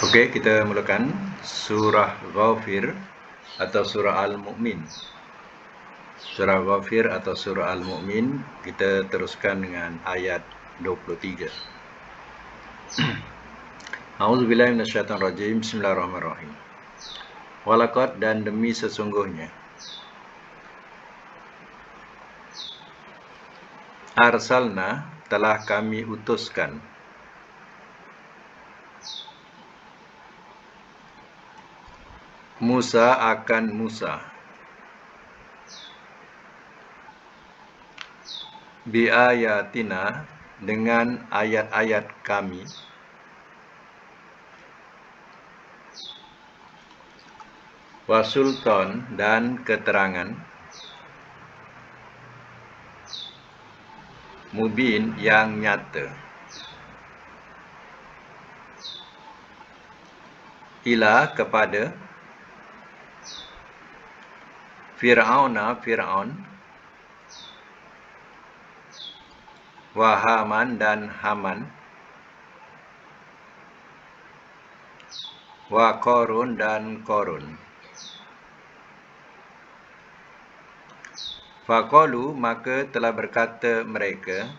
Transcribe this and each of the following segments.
Okey, kita mulakan surah Ghafir atau surah Al-Mu'min. Surah Ghafir atau surah Al-Mu'min, kita teruskan dengan ayat 23. A'udzubillahi minasyaitonirrajim. Bismillahirrahmanirrahim. Walaqad, dan demi sesungguhnya, arsalna, telah kami utuskan, Musa akan Musa, biayatina, dengan ayat-ayat kami, wasultan, dan keterangan, mubin, yang nyata, ila, kepada, Fir'auna, Fir'aun, wa Haman, dan Haman, wa Qarun, dan Qarun. Faqalu, maka telah berkata mereka,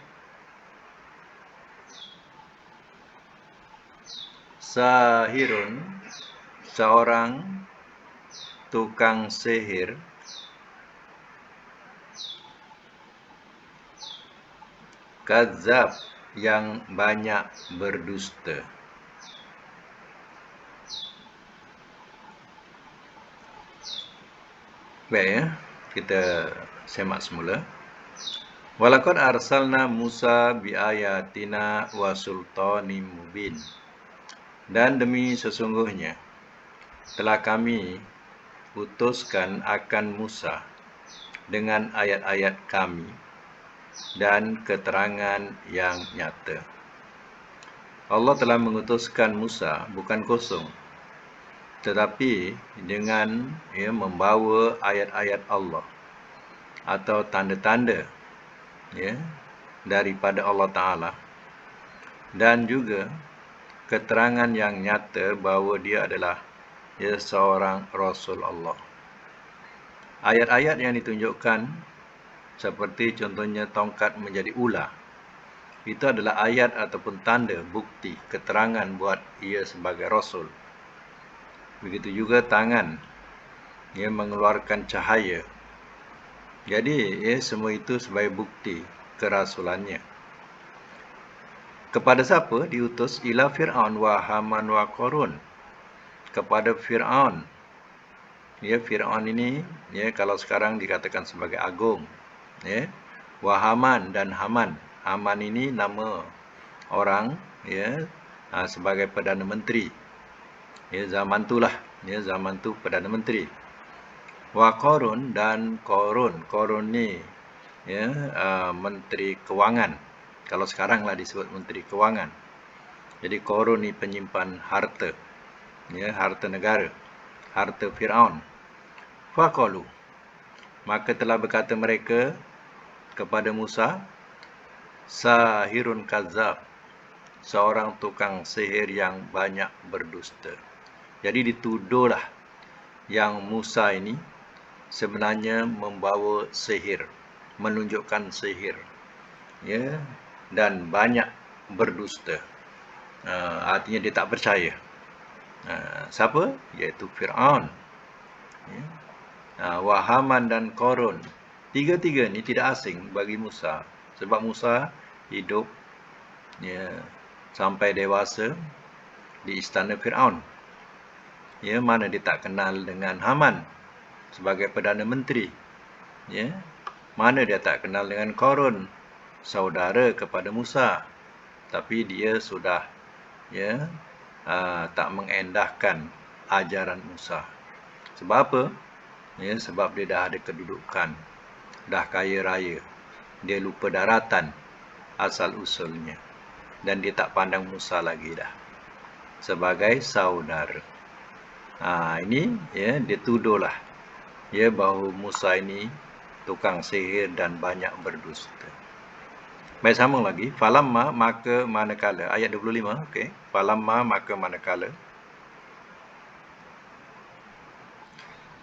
sahirun, seorang tukang sihir, kadzab, yang banyak berdusta. Baik ya, kita semak semula. Walaqad arsalna Musa biayatina wa sultanim mubin. Dan demi sesungguhnya telah kami utuskan akan Musa dengan ayat-ayat kami dan keterangan yang nyata. Allah telah mengutuskan Musa bukan kosong, tetapi dengan membawa ayat-ayat Allah atau tanda-tanda daripada Allah Ta'ala, dan juga keterangan yang nyata bahawa dia adalah seorang Rasul Allah. Ayat-ayat yang ditunjukkan seperti contohnya tongkat menjadi ular, itu adalah ayat ataupun tanda, bukti, keterangan buat ia sebagai Rasul. Begitu juga tangan mengeluarkan cahaya. Jadi semua itu sebagai bukti kerasulannya. Kepada siapa diutus? Ila Fir'aun wa Haman wa Qarun. Kepada Fir'aun. Fir'aun ini kalau sekarang dikatakan sebagai agung. Wa Haman, dan Haman. Haman ini nama orang sebagai Perdana Menteri. Zaman itulah, zaman tu Perdana Menteri. Wa Qarun, dan Qarun. Qarun ni Menteri Kewangan. Kalau sekarang lah disebut Menteri Kewangan. Jadi Qarun ni penyimpan harta, harta negara, harta Fir'aun. Faqalu, maka telah berkata mereka kepada Musa, sahirun kadzab, seorang tukang sihir yang banyak berdusta. Jadi dituduhlah yang Musa ini sebenarnya membawa sihir, menunjukkan sihir, dan banyak berdusta. Artinya dia tak percaya. Siapa? Iaitu Fir'aun, wa Haman, dan Qarun. Tiga-tiga ni tidak asing bagi Musa, sebab Musa hidup sampai dewasa di istana Fir'aun. Mana dia tak kenal dengan Haman sebagai Perdana Menteri. Mana dia tak kenal dengan Qarun, saudara kepada Musa. Tapi dia sudah tak mengendahkan ajaran Musa. Sebab apa? Sebab dia dah ada kedudukan, dah kaya raya. Dia lupa daratan asal usulnya, dan dia tak pandang Musa lagi dah sebagai saudara. Ini dia tuduhlah bahawa Musa ini tukang sihir dan banyak berdusta. Baik, sambung lagi. Falamma, maka manakala. Ayat 25. Okey. Falamma, maka manakala.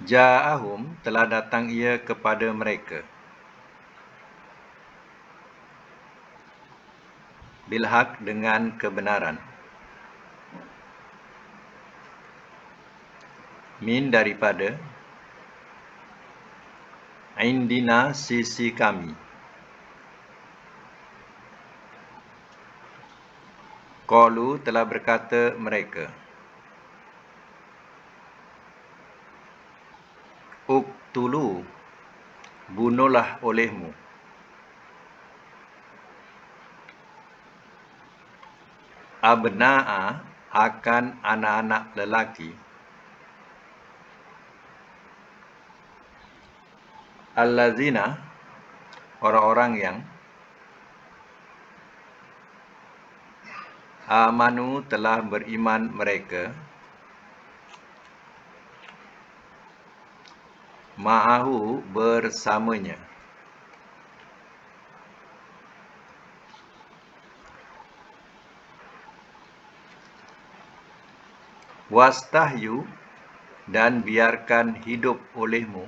Ja'ahum, telah datang ia kepada mereka. Bilhaq, dengan kebenaran. Min, daripada. Indina, sisi kami. Qalu, telah berkata mereka. Uqtulu, bunuhlah olehmu. Abna'a, akan anak-anak lelaki. Allazina, orang-orang yang. Amanu, telah beriman mereka. Ma'ahu, bersamanya. Wastahyu, dan biarkan hidup olehmu.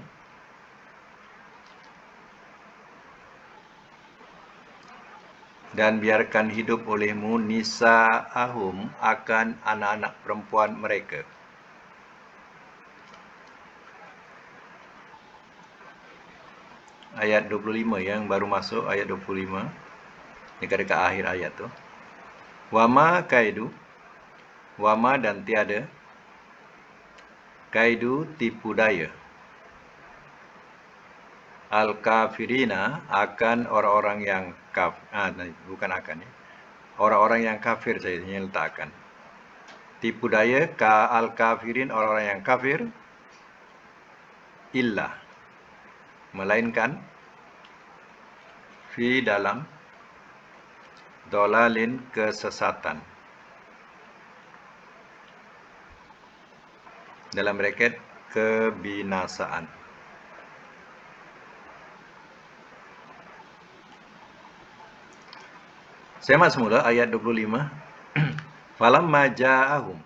Dan biarkan hidup olehmu nisa'ahum, akan anak-anak perempuan mereka. Ayat 25 yang baru masuk, ayat 25. Dekat-dekat akhir ayat tu. Wama kaidu, wama dan tiada. Kaidu, tipu daya. Al-kafirina, akan orang-orang yang bukan akan ya. Orang-orang yang kafir saya letakkan. Tipu daya al-kafirin, orang-orang yang kafir. Illa, melainkan. Fi, dalam. Dolalin, kesesatan. Dalam bracket, kebinasaan. Semak semula ayat 25. Falamma ja'ahum,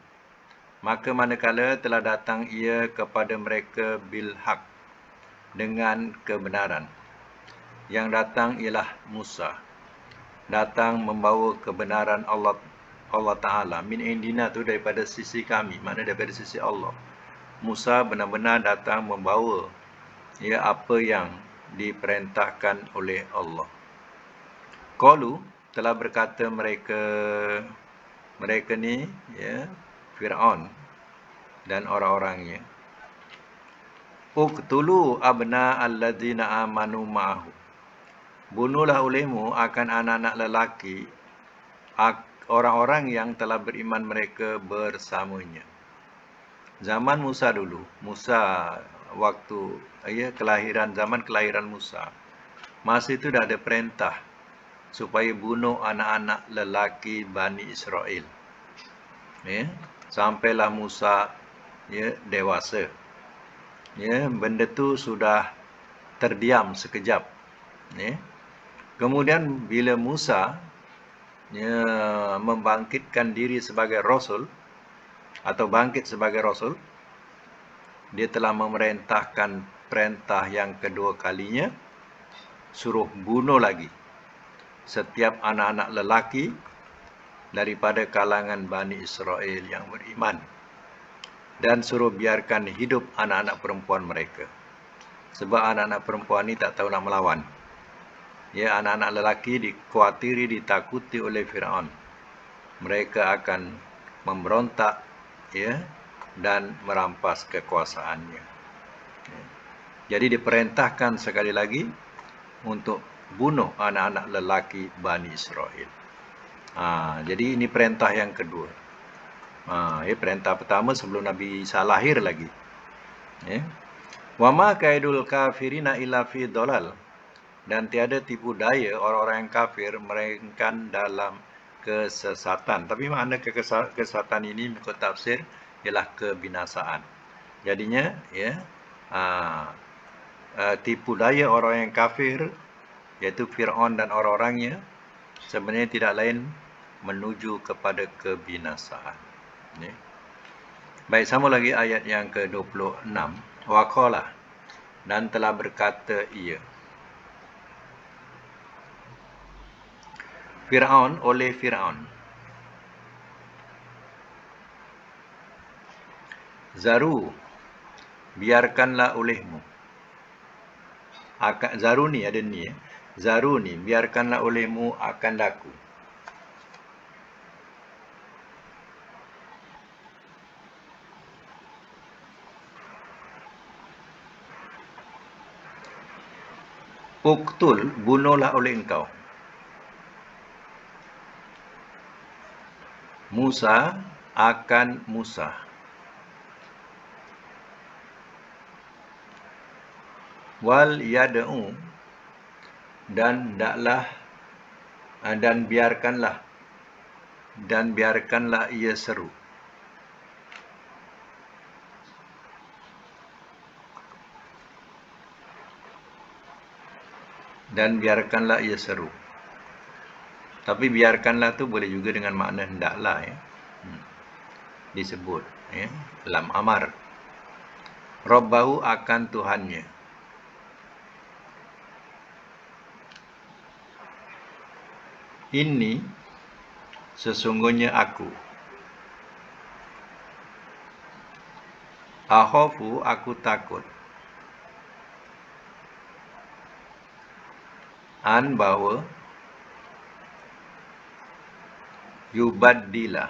maka manakala telah datang ia kepada mereka bilhaq, dengan kebenaran. Yang datang ialah Musa. Datang membawa kebenaran Allah Ta'ala. Min indina tu daripada sisi kami, mana daripada sisi Allah. Musa benar-benar datang membawa apa yang diperintahkan oleh Allah. Qalu, telah berkata mereka ni Fir'aun dan orang-orangnya. Uqtulu abna alladzina amanu ma'ahu, bunuhlah olehmu akan anak-anak lelaki orang-orang yang telah beriman mereka bersamanya. Zaman Musa dulu, Musa waktu zaman kelahiran Musa, masa itu dah ada perintah supaya bunuh anak-anak lelaki Bani Israel. Sampailah Musa dewasa. Benda tu sudah terdiam sekejap. Kemudian bila Musa membangkitkan diri sebagai Rasul, atau bangkit sebagai Rasul, dia telah memerintahkan perintah yang kedua kalinya, suruh bunuh lagi setiap anak-anak lelaki daripada kalangan Bani Israel yang beriman, dan suruh biarkan hidup anak-anak perempuan mereka. Sebab anak-anak perempuan ni tak tahu nak melawan. Anak-anak lelaki dikuatiri, ditakuti oleh Fir'aun. Mereka akan memberontak dan merampas kekuasaannya. Jadi diperintahkan sekali lagi untuk bunuh anak-anak lelaki Bani Israel. Jadi ini perintah yang kedua. Perintah pertama sebelum Nabi Isa lahir lagi. Wa ma kaidul kafirina illa fi dhalal, dan tiada tipu daya orang-orang yang kafir melainkan dalam kesesatan. Tapi makna kesesatan ini mengikut tafsir ialah kebinasaan. Jadinya tipu daya orang yang kafir, iaitu Fir'aun dan orang-orangnya, sebenarnya tidak lain menuju kepada kebinasaan. Baik, sama lagi ayat yang ke-26. Waqala, dan telah berkata ia. Fir'aun oleh Fir'aun. Zaru, biarkanlah olehmu. Zaru ni ada ni. Zaru ni, biarkanlah olehmu akan daku. Uktul, bunuhlah oleh engkau. Musa akan Musa. Wal yad'u, dan daklah dan biarkanlah ia seru. Dan biarkanlah ia seru. Tapi biarkanlah tu boleh juga dengan makna hendaklah, ya. Disebut, ya, lam amar. Rabbahu, akan Tuhannya. Ini sesungguhnya aku. Akhafu, aku takut. An, bahawa. Yubaddila,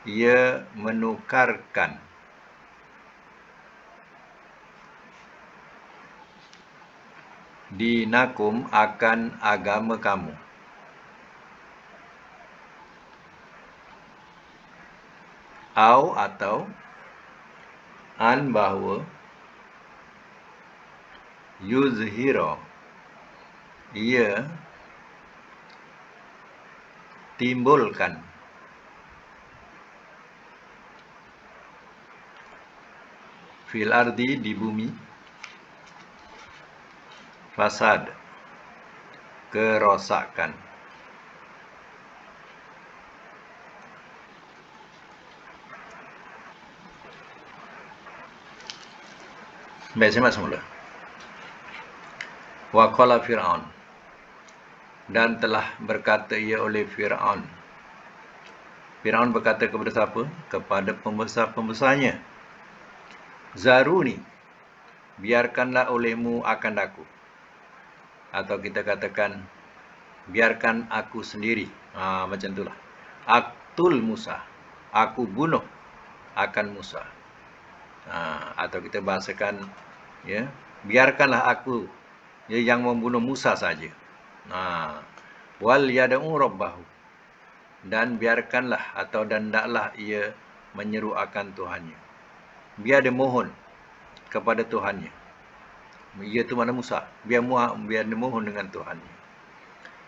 ia menukarkan. Dinakum, akan agama kamu. Atau an, bahawa. Yuzhiro, ia timbulkan. Fil ardi, di bumi. Fasad, kerosakan. Baik, saya semula. Wa qala Fir'aun, dan telah berkata ia oleh Fir'aun. Fir'aun berkata kepada siapa? Kepada pembesar-pembesarnya. Zaruni, biarkanlah olehmu akan aku. Atau kita katakan, biarkan aku sendiri. Macam itulah. Aktul Musa, aku bunuh akan Musa. Atau kita bahasakan, ya, biarkanlah aku, ya, yang membunuh Musa saja. Wal yad'u rabbahu, dan biarkanlah atau dan hendaklah ia menyeru akan Tuhannya. Biar dia mohon kepada Tuhannya. Ia tu mana Musa. Biar dia mohon dengan Tuhannya.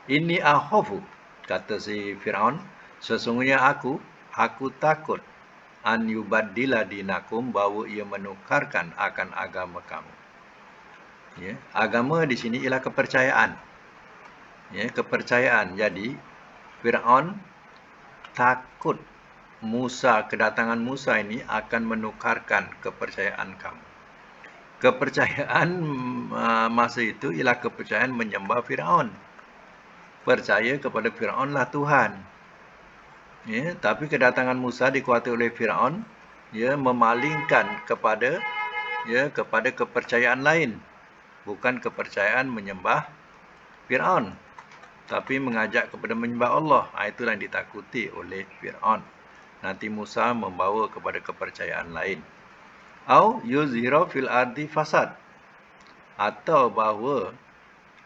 Inni akhafu, kata si Fir'aun, sesungguhnya aku takut, an yubaddila dinakum, bahawa ia menukarkan akan agama kamu. Ya, agama di sini ialah kepercayaan. Ya, kepercayaan. Jadi Fir'aun takut kedatangan Musa ini akan menukarkan kepercayaan kamu. Kepercayaan masa itu ialah kepercayaan menyembah Fir'aun. Percaya kepada Fir'aun lah Tuhan. Ya, tapi kedatangan Musa dikuatkan oleh Fir'aun, ya, memalingkan kepada kepercayaan lain. Bukan kepercayaan menyembah Fir'aun, tapi mengajak kepada menyembah Allah. Itulah yang ditakuti oleh Fir'aun. Nanti Musa membawa kepada kepercayaan lain. Au yuzhira fil ardi fasad, atau bahawa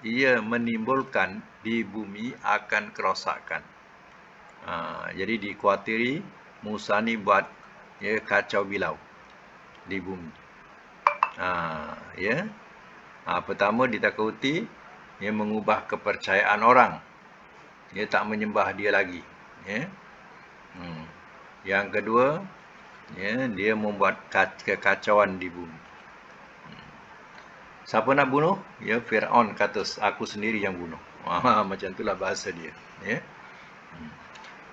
ia menimbulkan di bumi akan kerosakan. Jadi dikuatiri Musa ni buat, ya, kacau bilau di bumi. Ya. Pertama ditakuti, ia mengubah kepercayaan orang. Dia tak menyembah dia lagi. Ya. Yang kedua, ya, dia membuat kekacauan di bumi. Siapa nak bunuh? Ya, Fir'aun kata, aku sendiri yang bunuh. Macam itulah bahasa dia. Ya.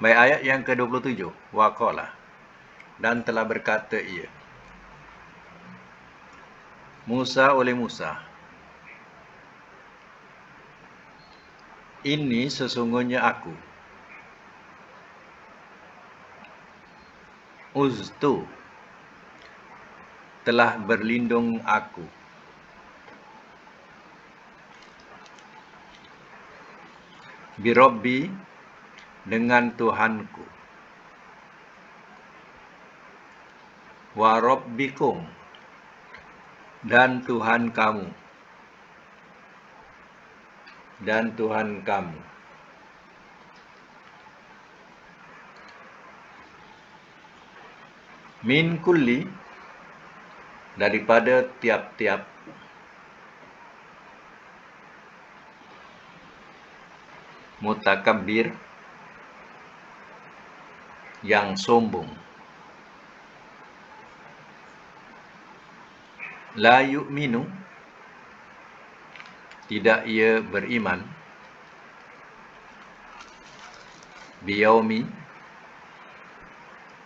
Baik, ayat yang ke-27. Waqala, dan telah berkata ia. Musa oleh Musa. Ini sesungguhnya aku. Uztu, telah berlindung aku. Birabbi, dengan Tuhanku. Wa rabbikum, dan Tuhan kamu. Dan Tuhan kamu. Min kulli, daripada tiap-tiap mutakabbir, yang sombong. La yu'minu, tidak ia beriman. Biyaumi,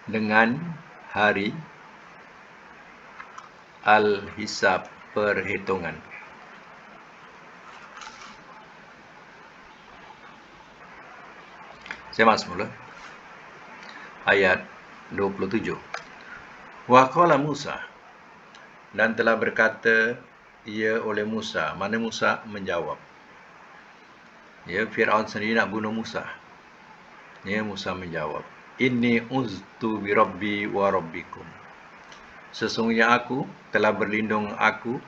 dengan hari al-hisab, perhitungan. Saya masuk mula. Ayat 27. Wa qala Musa, dan telah berkata ia oleh Musa. Mana Musa menjawab? Ya, Fir'aun sendiri nak bunuh Musa. Ya, Musa menjawab, Inni uztu bi rabbi wa rabbikum. Sesungguhnya aku telah berlindung aku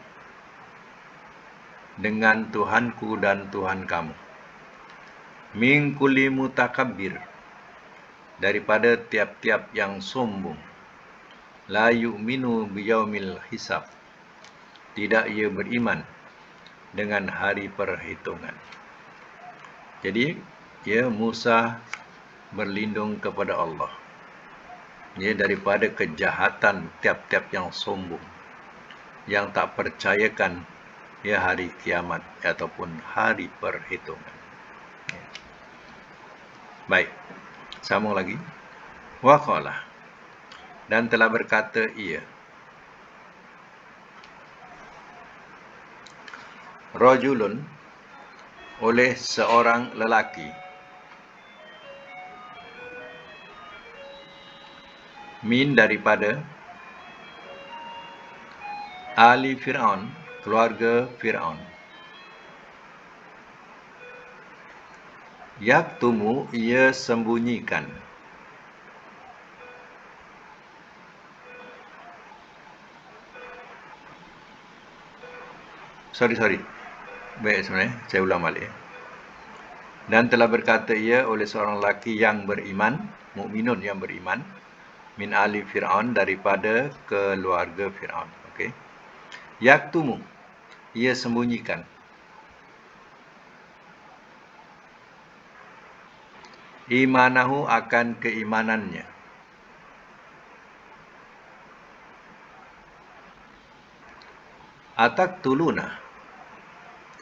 dengan Tuhanku dan Tuhan kamu. Min kulli mutakabbir, daripada tiap-tiap yang sombong. La yu'minu biyaumil hisab, tidak ia beriman dengan hari perhitungan. Jadi, ya, Musa berlindung kepada Allah, ya, daripada kejahatan tiap-tiap yang sombong, yang tak percayakan, ya, hari kiamat ataupun hari perhitungan. Ya. Baik, sambung lagi. Wa qala, dan telah berkata ia. Rajulun, oleh seorang lelaki. Min, daripada Ali Fir'aun, keluarga Fir'aun. Yaktumu, ia sembunyikan. Sorry. Baik, sebenarnya saya ulang balik. Dan telah berkata ia oleh seorang lelaki yang beriman, mukminun yang beriman, min ali Fir'aun, daripada keluarga Fir'aun. Okey. Yaktumu, ia sembunyikan. Imanahu, akan keimanannya. Ataktuluna,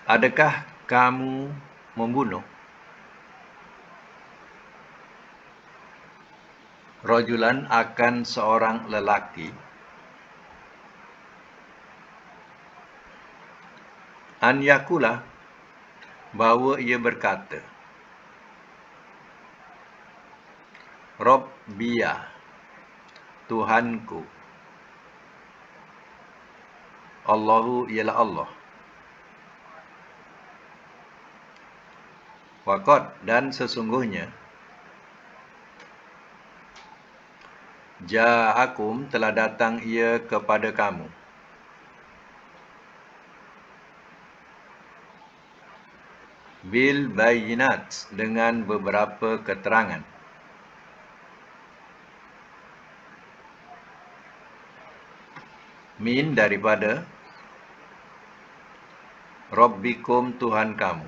adakah kamu membunuh? Rajulan, akan seorang lelaki. An yakula, bahawa ia berkata, Rabbiya, Tuhanku. Allahu, ialah Allah. Waqad, dan sesungguhnya, ja'akum, telah datang ia kepada kamu. Bil bayinat, dengan beberapa keterangan. Min, daripada Rabbikum, Tuhan kamu.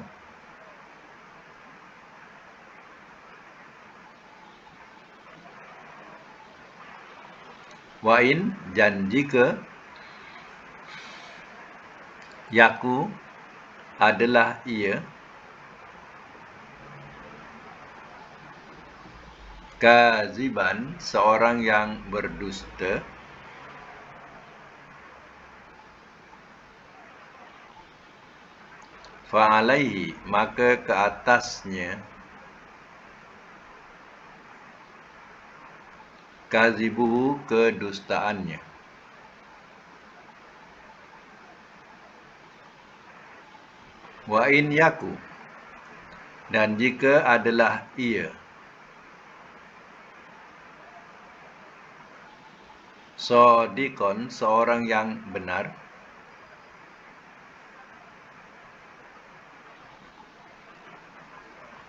Wa in, dan jika, yaku, adalah ia, kaziban, seorang yang berdusta, fa'alaihi, maka ke atasnya, kazibuhu, kedustaannya. Wa in yaku, dan jika adalah ia, sodikon, seorang yang benar,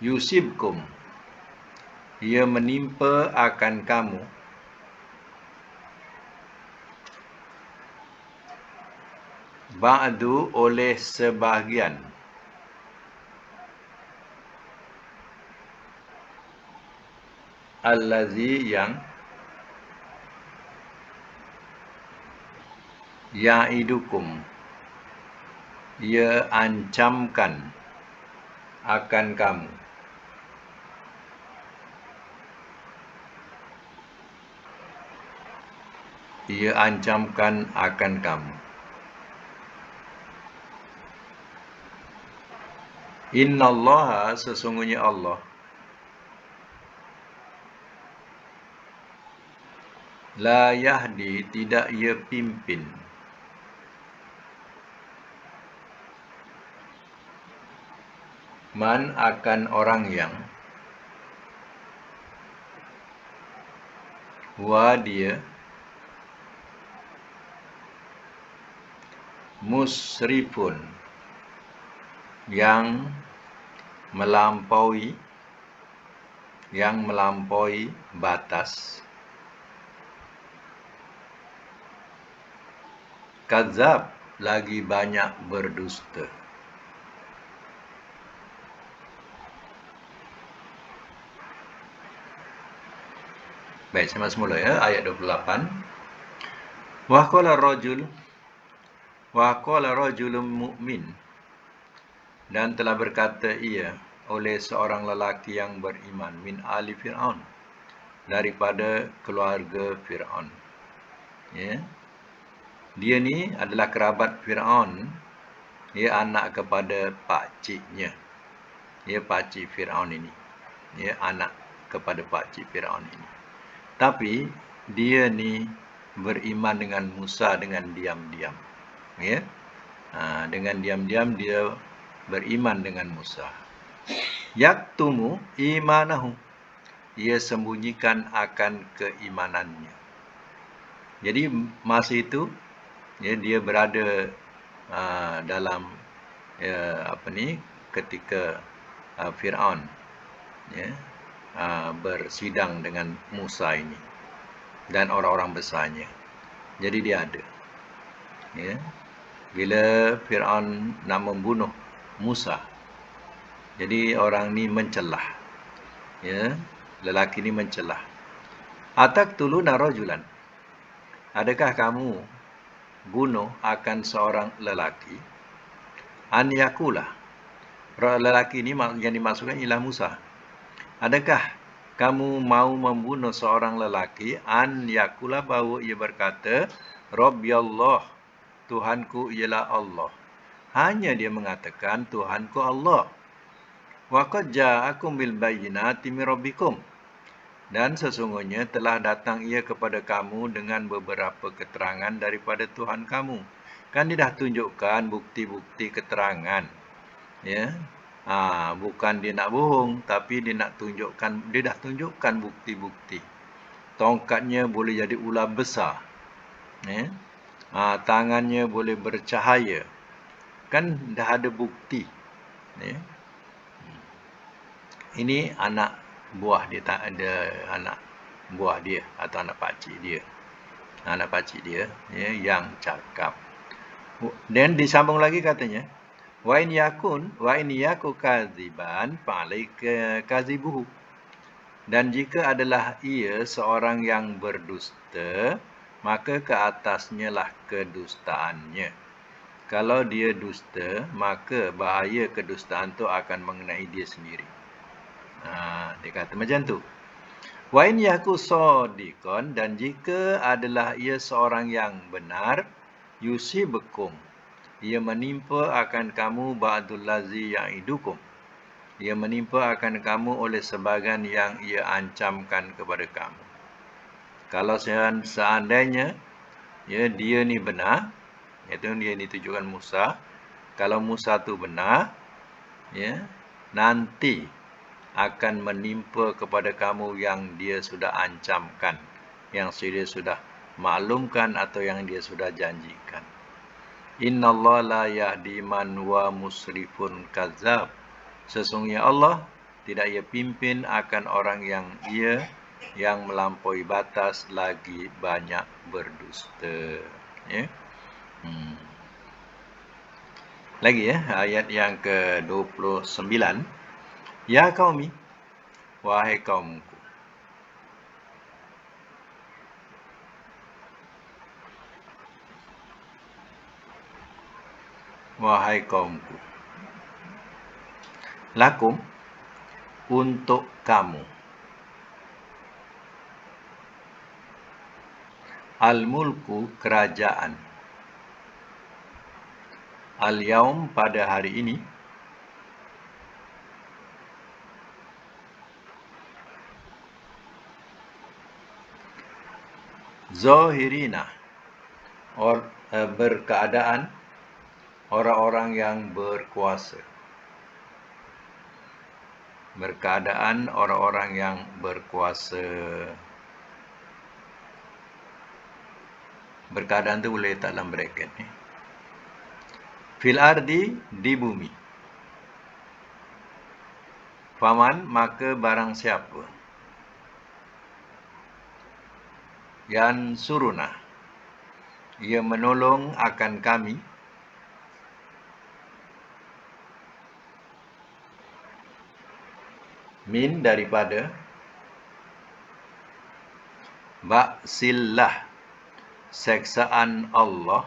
yusibkum, ia menimpa akan kamu, ba'du, oleh sebahagian, allazi, yang, ya'idukum, ia ancamkan akan kamu. Ia ancamkan akan kamu. Innallaha, sesungguhnya Allah, la yahdi, tidak ia pimpin, man, akan orang yang, wa, dia, musrifun, yang melampaui batas, kadzab, lagi banyak berdusta. Baik, sama semula ya, ayat 28. Wa qala rajulun mu'min, dan telah berkata ia oleh seorang lelaki yang beriman, min ali Fir'aun, daripada keluarga Fir'aun. Ya. Dia ni adalah kerabat Fir'aun. Dia anak kepada pakciknya. Ya, pakcik Fir'aun ini. Ya, anak kepada pakcik Fir'aun ini. Tapi dia ni beriman dengan Musa dengan diam-diam. Ya. Dengan diam-diam dia beriman dengan Musa. Yaktumu imanahu, ia sembunyikan akan keimanannya. Jadi masa itu, ya, dia berada dalam ketika Fir'aun, ya, bersidang dengan Musa ini dan orang-orang besarnya. Jadi dia ada. Ya. Bila Fir'aun nak membunuh Musa, jadi orang ni mencelah. Ya, lelaki ni mencelah. Ataqtuluna rajulan, adakah kamu bunuh akan seorang lelaki, an yakula, lelaki ini yang dimaksudkan ialah Musa. Adakah kamu mau membunuh seorang lelaki, an yakula, bahawa ia berkata, Rabbi Allah, Tuhanku ialah Allah. Hanya dia mengatakan Tuhanku Allah. Wa qad ja'akum bil bayyinati min rabbikum, dan sesungguhnya telah datang ia kepada kamu dengan beberapa keterangan daripada Tuhan kamu. Kan dia dah tunjukkan bukti-bukti keterangan. Ya. Bukan dia nak bohong, tapi dia dah tunjukkan bukti-bukti. Tongkatnya boleh jadi ular besar. Ya. Tangannya boleh bercahaya. Kan dah ada bukti. Ya. Ini anak buah dia, tak ada anak buah dia atau anak pakcik dia. Anak pakcik dia, ya, yang cakap. Dan disambung lagi katanya, wa in yaku kadziban fa'alaika kadzibuhu, dan jika adalah ia seorang yang berdusta, maka ke atasnya lah kedustaannya. Kalau dia dusta, maka bahaya kedustaan tu akan mengenai dia sendiri. Dia kata macam tu. Wa in yaku sadiqan, dan jika adalah ia seorang yang benar, yusibukum, ia menimpa akan kamu ba'dul lazi ya'idukum. Ia menimpa akan kamu oleh sebahagian yang ia ancamkan kepada kamu. Kalau seandainya dia ni benar, iaitu dia ditujukan Musa. Kalau Musa tu benar, nanti akan menimpa kepada kamu yang dia sudah ancamkan, yang dia sudah maklumkan atau yang dia sudah janjikan. Innallaha la yahdi man wa musrifun kadzab. Sesungguhnya Allah tidak ia pimpin akan orang yang melampaui batas lagi banyak berdusta. Lagi ayat yang ke-29. Ya qaumi, wahai kaumku. Wahai kaumku. Lakum, untuk kamu. Al-mulku, kerajaan. Al-yaum, pada hari ini. Zahirina, berkeadaan orang-orang yang berkuasa. Berkeadaan orang-orang yang berkuasa. Berkeadaan tu boleh letak dalam bracket ni. Fil ardi, di bumi. Faman, maka barang siapa. Yansuruna, ia menolong akan kami. Min, daripada. Ba'sillah, seksaan Allah.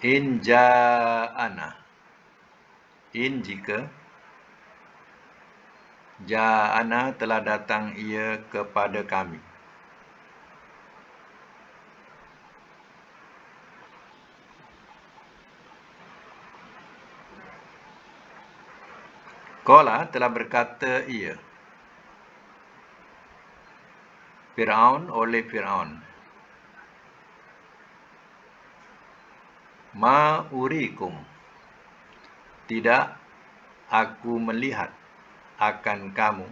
In ja'ana, in, jika. Ja'ana, telah datang ia kepada kami. Qala, telah berkata ia. Fir'aun, oleh Fir'aun. Ma urikum, tidak aku melihat akan kamu.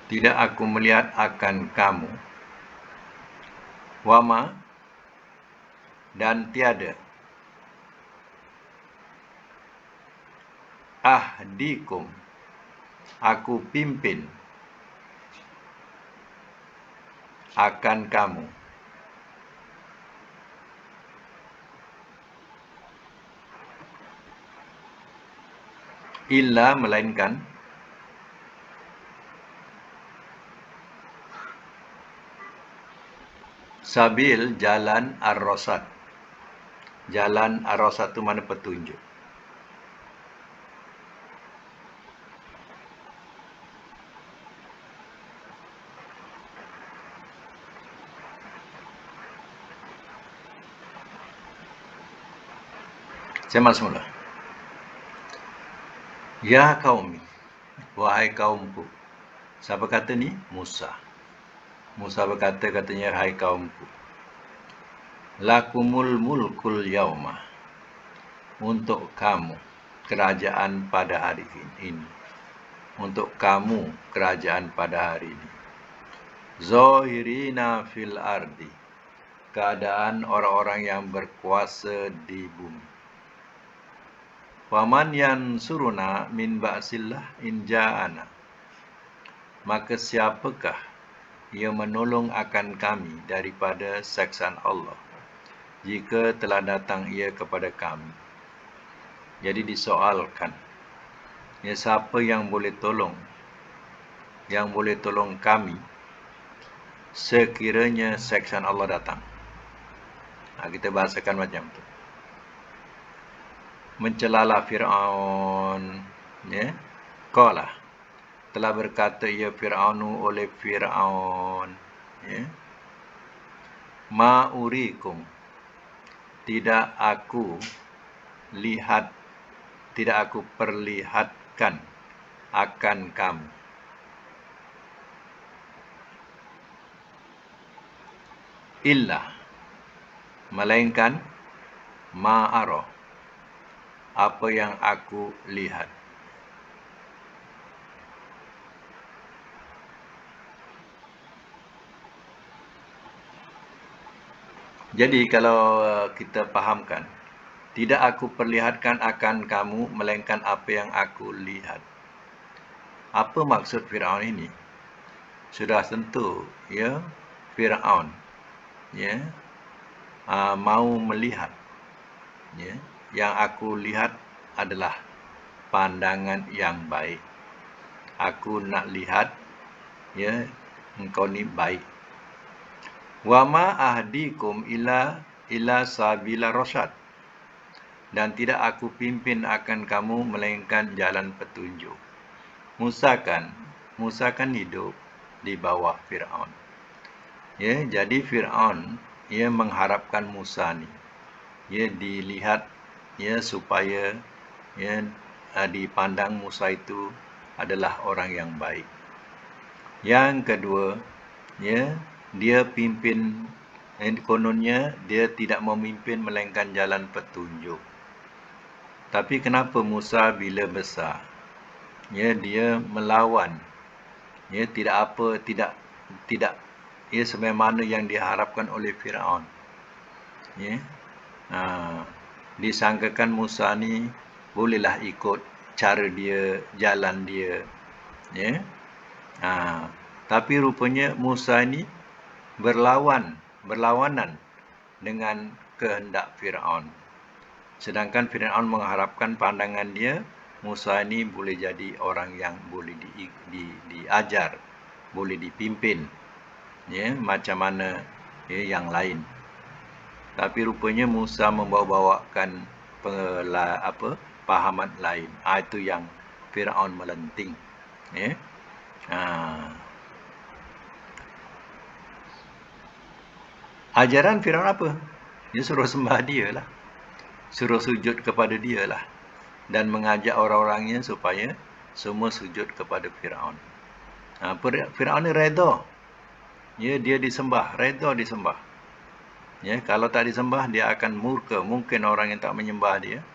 Tidak aku melihat akan kamu. Wama, dan tiada. Ahdikum, aku pimpin akan kamu. Illa, melainkan. Sabil, jalan ar-rasad. Jalan ar-rasad itu mana petunjuk. Saya malas mula. Ya qaumi, wahai kaumku. Siapa kata ni? Musa. Musa berkata, katanya, hai kaumku. Lakumul mulkul yauma, untuk kamu kerajaan pada hari ini. Untuk kamu kerajaan pada hari ini. Zahirina fil ardi, keadaan orang-orang yang berkuasa di bumi. Faman yansuruna min ba'sillah in ja'ana, maka siapakah ia menolong akan kami daripada seksaan Allah jika telah datang ia kepada kami. Jadi disoalkan, siapa yang boleh tolong? Yang boleh tolong kami sekiranya seksaan Allah datang. Kita bahasakan macam tu. Mencelalah Fir'aun, ya. Qala, telah berkata ia Fir'aunu oleh Fir'aun, ya. Ma urikum, tidak aku perlihatkan akan kamu. Illa, melainkan ma'ara, apa yang aku lihat. Jadi kalau kita fahamkan, tidak aku perlihatkan akan kamu melainkan apa yang aku lihat. Apa maksud Fir'aun ini? Sudah tentu, ya, Fir'aun, ya, mau melihat, ya. Yang aku lihat adalah pandangan yang baik. Aku nak lihat, ya, engkau ni baik. Wa ma ahdikum ila sabila rasyad, dan tidak aku pimpin akan kamu melainkan jalan petunjuk. Musa kan hidup di bawah Fir'aun. Ya, jadi Fir'aun, ia mengharapkan Musa ni, ya, dilihat, ya, supaya, ya, dipandang Musa itu adalah orang yang baik. Yang kedua, ya, dia pimpin, kononnya dia tidak memimpin melainkan jalan petunjuk. Tapi kenapa Musa bila besar, ya, dia melawan, ya, tidak ya, sebagaimana yang diharapkan oleh Fir'aun, ya. Disangkakan Musa ni bolehlah ikut cara dia, jalan dia, ya. Tapi rupanya Musa ini berlawanan dengan kehendak Fir'aun. Sedangkan Fir'aun mengharapkan pandangan dia, Musa ini boleh jadi orang yang boleh diajar, boleh dipimpin, ya, macam mana, ya, yang lain. Tapi rupanya Musa membawa-bawakan pahaman lain. Itu yang Fir'aun melenting, ya. Ajaran Fir'aun apa? Dia suruh sembah dia lah, suruh sujud kepada dia lah, dan mengajak orang-orangnya supaya semua sujud kepada Fir'aun. Fir'aun ni redha, ya, dia disembah, redha disembah. Ya, kalau tak disembah dia akan murka. Mungkin orang yang tak menyembah dia,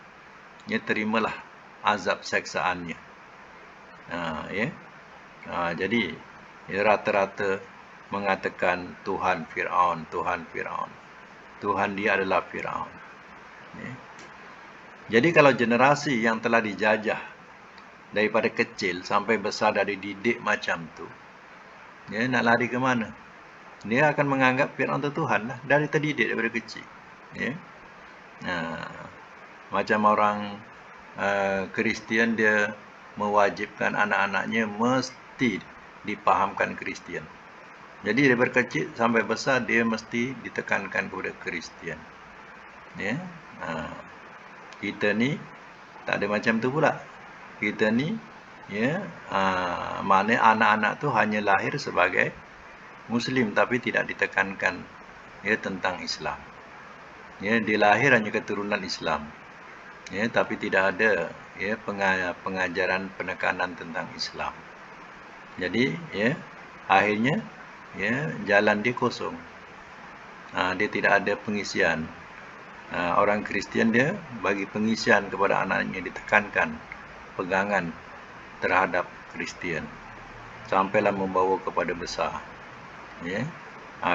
ya, terimalah azab seksaannya. Ya. Jadi ya, rata-rata mengatakan Tuhan Fir'aun, Tuhan Fir'aun. Tuhan dia adalah Fir'aun. Ya. Jadi kalau generasi yang telah dijajah daripada kecil sampai besar dari didik macam tu, ya, nak lari ke mana? Dia akan menganggap Fir'aun itu Tuhan lah, dari terdidik daripada kecil. Ya. Macam orang Kristian, dia mewajibkan anak-anaknya mesti dipahamkan Kristian. Jadi daripada kecil sampai besar dia mesti ditekankan kepada Kristian. Ya. Kita ni tak ada macam tu pula. Kita ni, ya, maknanya anak-anak tu hanya lahir sebagai Muslim tapi tidak ditekankan, ya, tentang Islam. Ya, dia lahir hanya keturunan Islam. Ya, tapi tidak ada, ya, pengajaran penekanan tentang Islam. Jadi, ya, akhirnya, ya, jalan dia kosong. Dia tidak ada pengisian. Orang Kristian dia bagi pengisian kepada anaknya, ditekankan pegangan terhadap Kristian sampailah membawa kepada besar. Ya.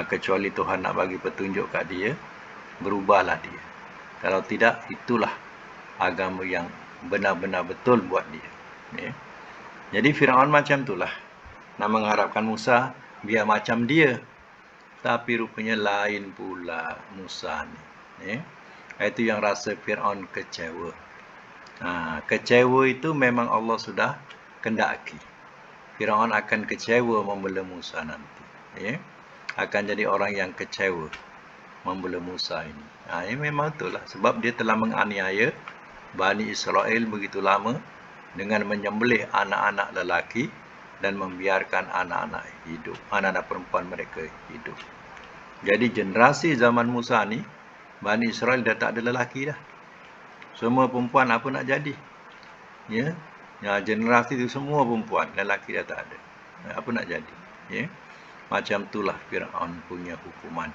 Kecuali Tuhan nak bagi petunjuk kat dia, berubahlah dia. Kalau tidak, itulah agama yang benar-benar betul buat dia. Ya. Jadi Fir'aun macam itulah, nak mengharapkan Musa biar macam dia, tapi rupanya lain pula Musa ni. Ya. Itu yang rasa Fir'aun kecewa. Kecewa itu memang Allah sudah kendaki. Fir'aun akan kecewa membela Musa nanti. Ya. Akan jadi orang yang kecewa. membela Musa ini. Ini memang betul lah. Sebab dia telah menganiaya Bani Israel begitu lama dengan menyembelih anak-anak lelaki dan membiarkan anak-anak hidup, anak-anak perempuan mereka hidup. Jadi generasi zaman Musa ni, Bani Israel dah tak ada lelaki dah. Semua perempuan apa nak jadi? Ya, generasi itu semua perempuan, lelaki dah tak ada. Apa nak jadi? Ya, macam itulah Firaun punya hukuman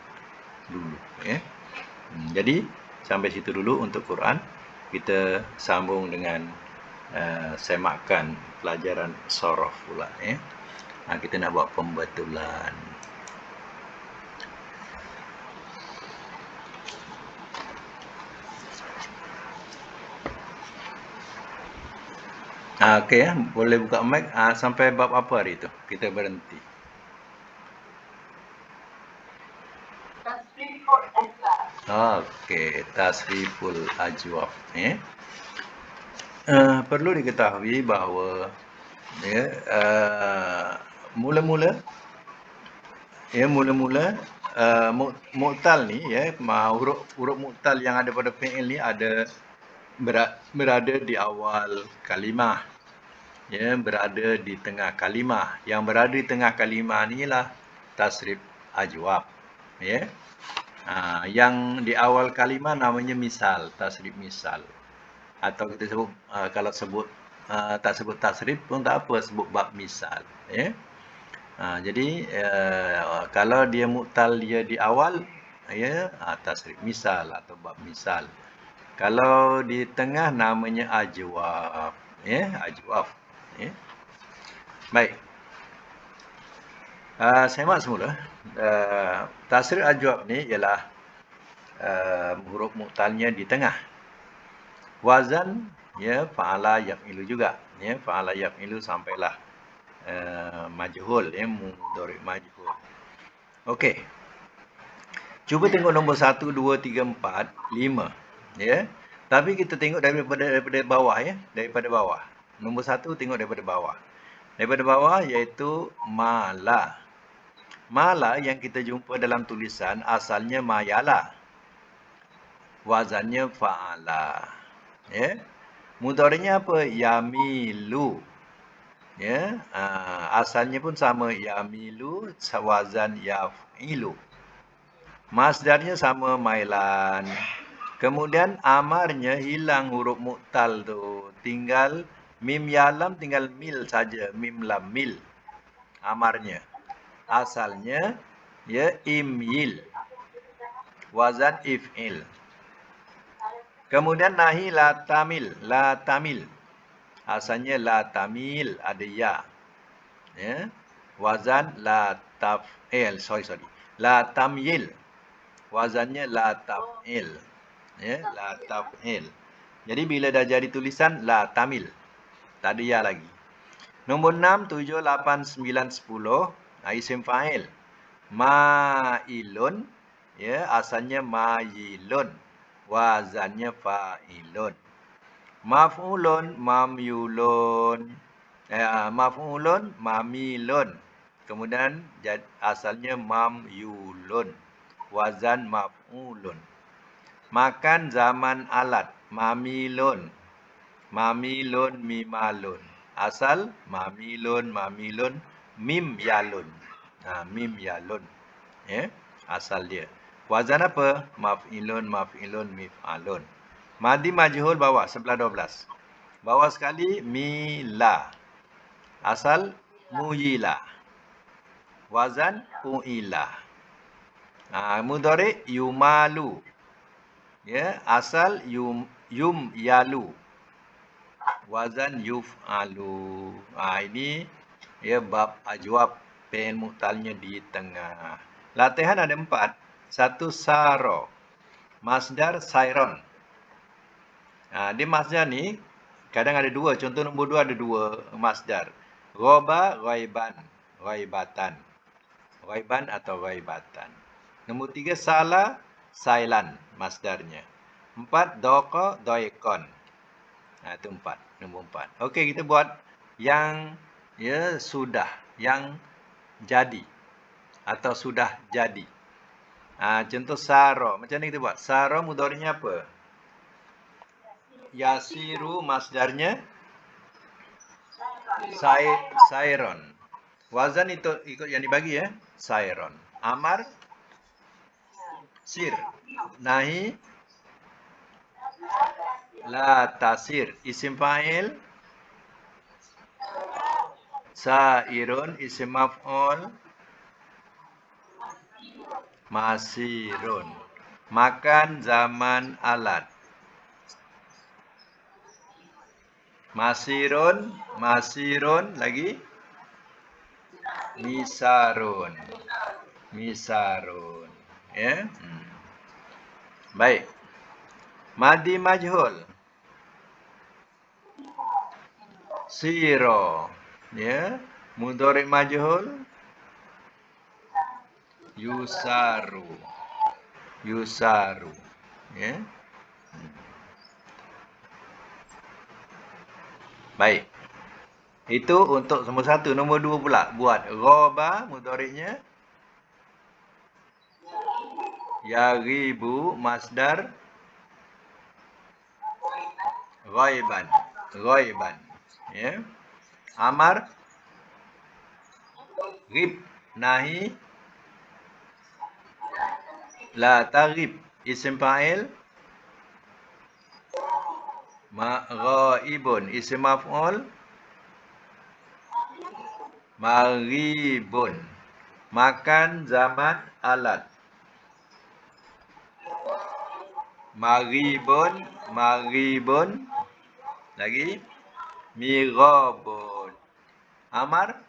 dulu. Ya, jadi sampai situ dulu untuk Quran. Kita sambung dengan semakan pelajaran Sorof pula. Ya, kita nak buat pembetulan. Okey, boleh buka mic. Sampai bab apa hari itu? Kita berhenti. Okey, tasriful ajwaf. Perlu diketahui bahawa mula-mula mu'tal ni, huruf mu'tal yang ada pada fi'il ni ada berada di awal kalimah. Berada di tengah kalimah. Yang berada di tengah kalimah ni lah tasrif ajwab. Yang di awal kalimah namanya misal, tasrif misal. Atau kita sebut, kalau sebut tak sebut tasrif pun tak apa, sebut bab misal. Jadi kalau dia mu'tal dia di awal, tasrif misal atau bab misal. Kalau di tengah namanya ajwab. Ajwab. Baik. Semak semula. Tasrif ajwab ni ialah huruf mu'talnya di tengah. Wazan, fa'ala yaf'ilu juga. Fa'ala yaf'ilu sampailah majhul, mudhari' majhul. Okey. Cuba tengok nombor 1, 2, 3, 4, 5. Tapi kita tengok daripada bawah, daripada bawah. Nombor 1 tengok daripada bawah. Daripada bawah iaitu mala. Mala yang kita jumpa dalam tulisan asalnya mayala. Wazannya fa'ala. Mudhari'nya apa? Yamilu. Asalnya pun sama, yamilu, wazan yaf'ilu. Masdarnya sama, mailan. Kemudian amarnya hilang huruf mu'tal tu. Tinggal mim yalam, tinggal mil saja, mim lam mil. Amarnya. Asalnya imyil. Wazan if'il. Kemudian nahi la tamil, la tamil. Asalnya la tamil, ada ya. Wazan la taf'il, sorry. La tamyil. Wazannya la taf'il. La taf'il. Jadi bila dah jadi tulisan la tamil. Tak ada ya lagi. Nombor 6, 7, 8, 9, 10. Isim fa'il. Ma'ilun. Asalnya ma'ilun. Wazannya fa'ilun. Maf'ulun, mamyulun. Maf'ulun, mamilun. Kemudian asalnya mamyulun. Wazan maf'ulun. Makan zaman alat. Mamilun. Mamilun, mimalun. Asal mamilun, mamilun, mim yalun. Mim yalun. Asal dia. Wazan apa? Maf'ilun, maf'ilun, mif'alun. Madi majhul bawah, sebelah 12. Bawah sekali, mila. Asal muyila. Wazan u'ila. Mudhari' yumalu. Asal yum yalu. Wazan yuf'alu. Ini bab ajwab, fi'il mu'talnya di tengah. Latihan ada 4. 1 saro. Masdar sairon. Di masdar ni kadang ada 2. Contoh nombor 2 ada 2 masdar. Ghaba, ghaiban, ghaibatan. Ghaiban atau ghaibatan. Nombor 3 sala, sailan masdarnya. 4 doqa, doikon. Itu 4. Nombor 4. Okey, kita buat yang sudah, yang jadi atau sudah jadi. Contoh saro. Macam ni kita buat. Saro mudhari'nya apa? Yasiru masdarnya sairon. Wazan itu ikut yang dibagi ya. Sairon. Amar sir. Nahi la tasir. Isim fa'il sairun. Isim maf'ul masirun. Makan zaman alat. Masirun, masirun lagi misarun. Misarun. Ya. Baik. Madi majhul. Siro. Ya. Mudhari majhul yusaru. Yusaru. Ya. Baik. Itu untuk nombor 1. Nombor 2 pula. Buat ghaba mudhari'nya yaghibu masdar ghaiban. Ghaiban. Ya. Amar ghib. Nahi la taghib. Isim fa'il ghaibun. Isim maf'ul maghibun. Makan zaman alat. Maghibun, maghibun. Lagi mighabun. Amar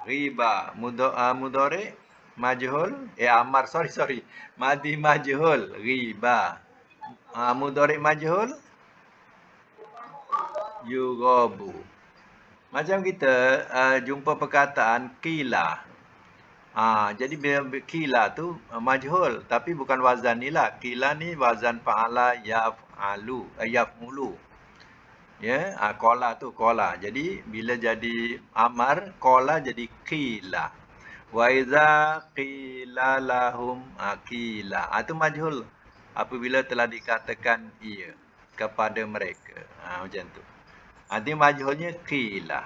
riba. Mudhari majhul. Amar sorry. Madi majhul riba. Mudhari majhul yughabu. Macam kita jumpa perkataan qila. Jadi bila qila tu majhul tapi bukan wazan ni lah. Qila ni wazan fa'ala yaf'alu, yaf'ulu. Ya, qala tu qala. Jadi bila jadi amar qala jadi qila. Wa iza qila lahum qila. Tu majhul apabila telah dikatakan ia kepada mereka. Macam tu. Dia majhulnya qila.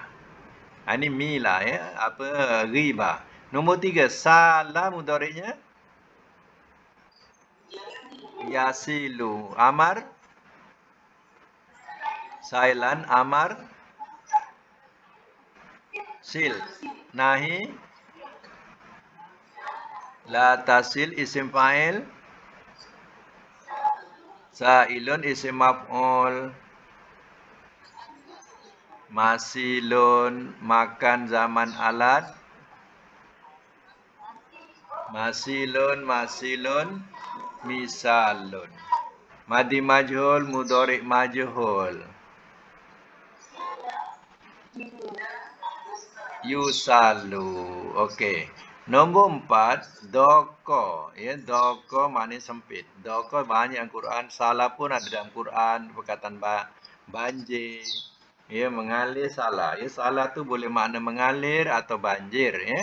Ini mila ya, riba. Nombor 3, salah mudhari'nya yasilu. Amar sailan. Amar sil. Nahi la tasil. Isim fa'il sailun. Isim maf'ul masilun. Makan zaman alat. Masilun, masilun, misalun. Madi majhul, mudhari majhul yusalu. Okey. Nombor 4, doko. Ya, doko maknanya sempit. Doko banyak Al-Quran. Salah pun ada dalam Quran. Perkataan banjir. Ya, mengalir salah. Ya, salah tu boleh makna mengalir atau banjir. Ya.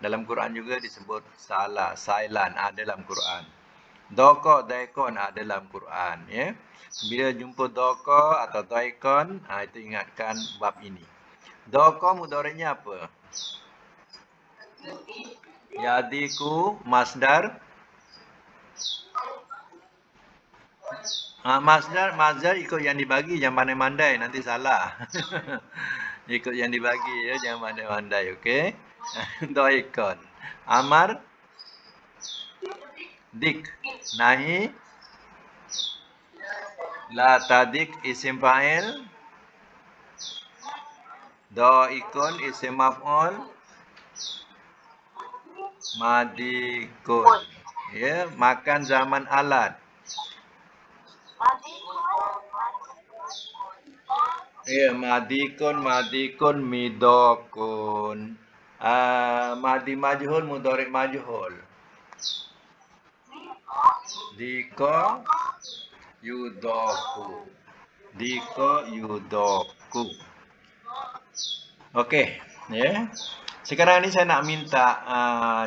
Dalam Quran juga disebut salah, sailan ada dalam Quran. Doko, daikon ada dalam Quran. Ya. Bila jumpa doko atau daikon, itu ingatkan bab ini. Doko mudhari'nya apa? Yadiku masdar. Masdar ikut yang dibagi, jangan pandai-pandai nanti salah. Ikut yang dibagi ya, jangan pandai-pandai, okey? Daikon. Amar dik. Nahi la tadik. Isim fa'il daikon. Isim maf'ul madikun. Ya, makan zaman alat. Ya, madikun midokun. Madi majhul, mudhari majhul. Diko yudoku. Diko yudoku. Okey, ya. Sekarang ni saya nak minta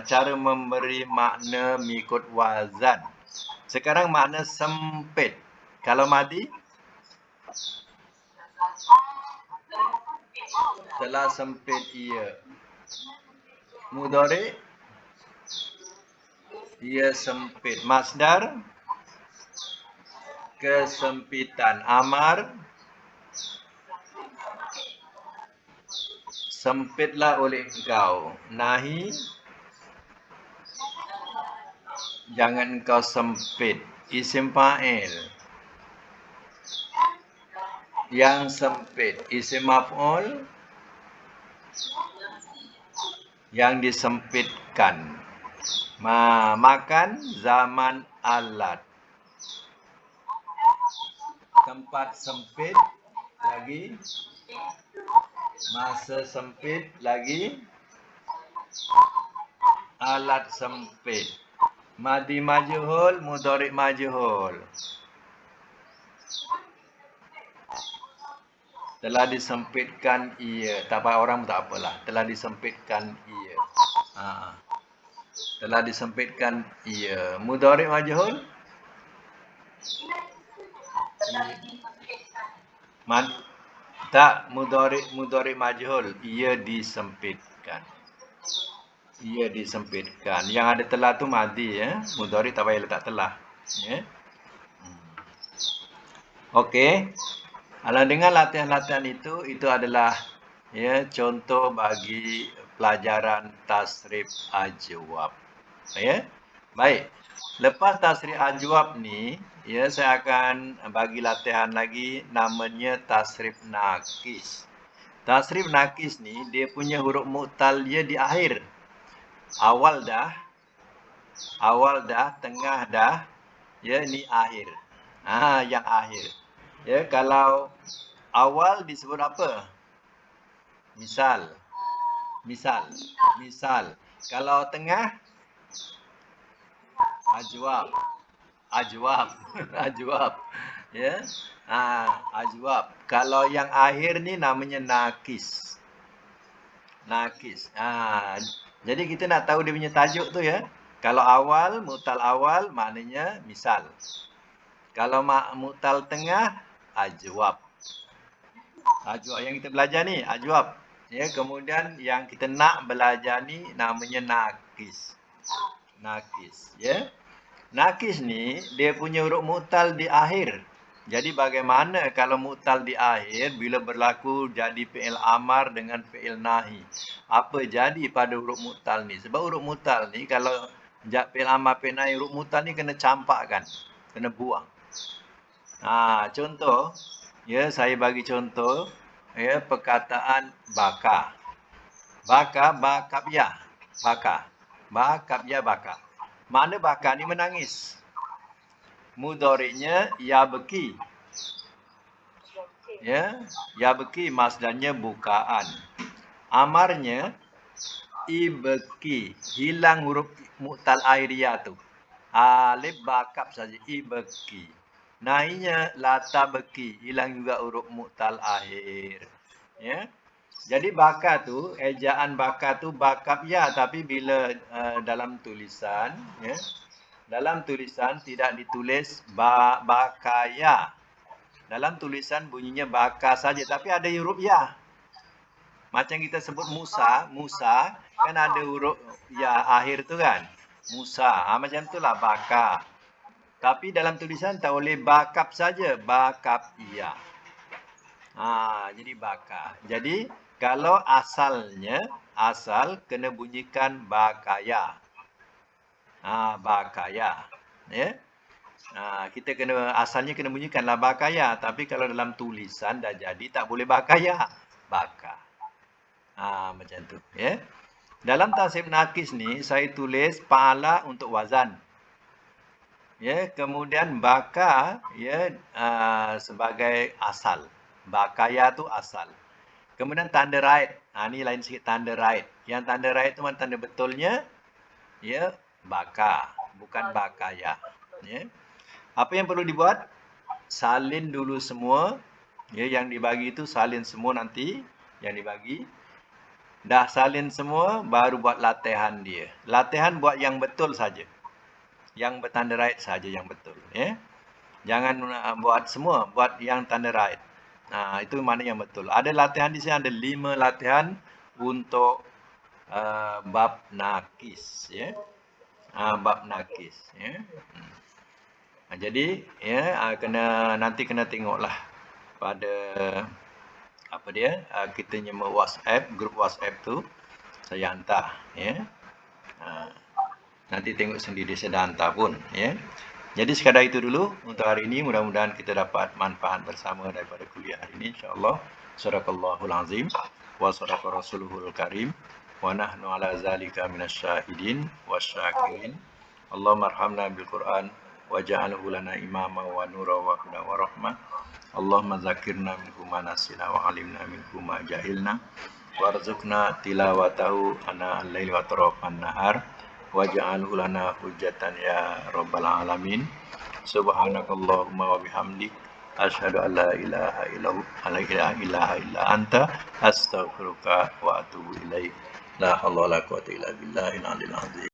cara memberi makna mengikut wazan. Sekarang makna sempit. Kalau madi, telah sempit ia. Mudhari, ia sempit. Masdar, kesempitan. Amar, sempitlah oleh engkau. Nahi, jangan engkau sempit. Isim fa'il, yang sempit. Isim maf'ul, yang disempitkan. Makan, zaman, alat. Tempat sempit, lagi. Masa sempit, lagi. Alat sempit. Madi majhul, mudhari majhul. Telah disempitkan ia. Tak apa orang tak apalah. Telah disempitkan ia. Telah disempitkan ia. Mudhari majhul. Tak, mudhari majhul. Ia disempitkan. Ia disempitkan. Yang ada telah tu madi ya. Mudhari tak payah letak telah. Ya. Okey. Kalau dengan latihan-latihan itu adalah ya contoh bagi pelajaran tasrif ajwab. Ya. Baik. Lepas tasrif ajwab ni, ya saya akan bagi latihan lagi namanya tasrif nakis. Tasrif nakis ni dia punya huruf mu'tal dia di akhir. Awal dah, tengah dah, ya ni akhir. Yang akhir. Ya, kalau awal disebut apa? Misal. Kalau tengah, ajwab. Ya. Ajwab. Kalau yang akhir ni namanya nakis. Jadi kita nak tahu dia punya tajuk tu ya. Kalau awal, mu'tal awal maknanya misal. Kalau mu'tal tengah, ajwab. Ajwab yang kita belajar ni, ajwab. Ya, kemudian yang kita nak belajar ni namanya nakis. Ya. Nakis ni dia punya huruf mu'tal di akhir. Jadi bagaimana kalau mu'tal di akhir bila berlaku jadi fi'il amar dengan fi'il nahi? Apa jadi pada huruf mu'tal ni? Sebab huruf mu'tal ni kalau fi'il amar fi'il nahi, huruf mu'tal ni kena campakkan, kena buang. Contoh, ya saya bagi contoh, ya perkataan baka. Bakab ya. Baka. Mana baka ni menangis? Mudhari'nya yabki. Ya, yabki masdarnya bukaan. Amarnya ibki. Hilang huruf mu'tal akhiriyah tu. Alif bakab saja, ibki. Nahinya latabki. Hilang juga huruf mu'tal akhir. Ya. Jadi baka tu, ejaan baka tu bakab ya, tapi bila dalam tulisan, ya, dalam tulisan tidak ditulis bakaya. Dalam tulisan bunyinya baka saja, tapi ada huruf ya. Macam kita sebut Musa kan ada huruf ya akhir tu kan. Musa, macam itulah baka. Tapi dalam tulisan tak boleh bakab saja, bakab ya. Jadi baka. Jadi kalau asal kena bunyikan bakaya. Bakaya. Ya. Kita asalnya kena bunyikanlah bakaya, tapi kalau dalam tulisan dah jadi tak boleh bakaya. Baka. Macam tu, ya. Dalam tasrif nakis ni saya tulis pa'ala untuk wazan. Ya, kemudian baka ya sebagai asal. Bakaya tu asal. Kemudian tanda right. Ni lain sikit tanda right. Yang tanda right tu mana tanda betulnya? Ya, baka, bukan bakaya. Ya. Apa yang perlu dibuat? Salin dulu semua. Ya, yang dibagi itu salin semua nanti yang dibagi. Dah salin semua, baru buat latihan dia. Latihan buat yang betul saja. Yang bertanda right saja yang betul. Ya. Jangan buat semua, buat yang tanda right. Itu mana yang betul. Ada latihan di sini, ada 5 latihan untuk bab nakis. Ya. Bab nakis. Ya. Jadi, ya, nanti kena tengoklah pada apa dia, kita nyemua WhatsApp, grup WhatsApp tu saya hantar, ya. Nanti tengok sendiri saya dah hantar pun, ya. Jadi sekadar itu dulu untuk hari ini, mudah-mudahan kita dapat manfaat bersama daripada kuliah hari ini, insya-Allah. Sadaqallahul azim wa sadaqa rasuluhul karim wa nahnu ala zalika minasyahidin wasyakirin. Allahumma arhamna bil Qur'an waj'alhu lana imama wa nura wa huda wa rahmah. Allahumma zakirna minhu ma nasina wa alimna minhu ma jahilna warzuqna tilawatahu ana al-laili wa atrafan nahar waj'alhu lana hujjatan ya rabbal alamin. Subhanakallahumma wa bihamdik asyhadu an la ilaha illa anta astaghfiruka wa atubu ilaik. La haula wala quwwata illa billahil aliyyil azim.